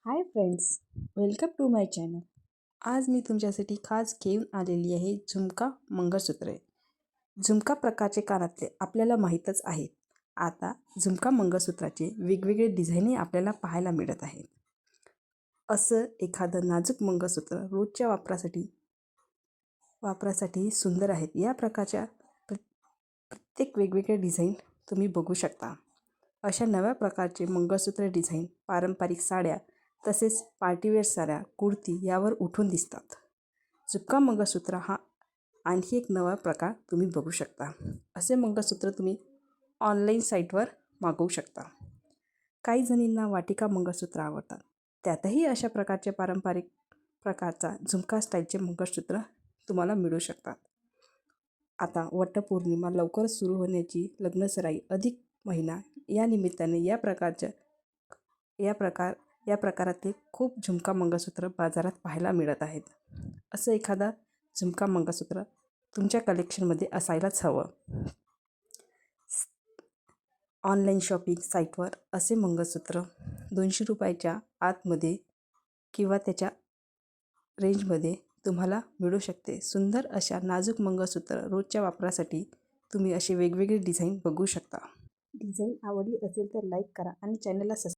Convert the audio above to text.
High friends, welcome to my channel. आज मी तुमच्यासाठी खास घेऊन आलेली आहे झुमका मंगळसूत्रे. झुमका प्रकारचे कानातले आपल्याला माहीतच आहेत. आता झुमका मंगळसूत्राचे वेगवेगळे डिझाईनही आपल्याला पाहायला मिळत आहेत. असं एखादं नाजूक मंगळसूत्र रोजच्या वापरासाठी सुंदर आहेत. या प्रकारच्या प्रत्येक वेगवेगळे डिझाईन तुम्ही बघू शकता. अशा नव्या प्रकारचे मंगळसूत्र डिझाईन पारंपरिक साड्या तसेच पार्टीवेअर साड्या, कुर्ती यावर उठून दिसतात. झुमका मंगळसूत्र हा आणखी एक नवा प्रकार तुम्ही बघू शकता. असे मंगळसूत्र तुम्ही ऑनलाईन साईटवर मागवू शकता. काही जणींना वाटिका मंगळसूत्र आवडतात. त्यातही अशा प्रकारचे पारंपरिक प्रकारचा झुमका स्टाईलचे मंगळसूत्र तुम्हाला मिळू शकतात. आता वटपौर्णिमा लवकरच सुरू होण्याची लग्नसराई अधिक महिना या निमित्ताने या प्रकारातले खूप झुमका मंगळसूत्र बाजारात पाहायला मिळत आहेत. असं एखादा झुमका मंगळसूत्र तुमच्या कलेक्शनमध्ये असायलाच हवं. ऑनलाईन शॉपिंग साईटवर असे मंगळसूत्र 200 रुपयाच्या आतमध्ये किंवा त्याच्या रेंजमध्ये तुम्हाला मिळू शकते. सुंदर अशा नाजूक मंगळसूत्र रोजच्या वापरासाठी तुम्ही असे वेगवेगळे डिझाईन बघू शकता. डिझाईन आवडली असेल तर लाईक करा आणि चॅनलला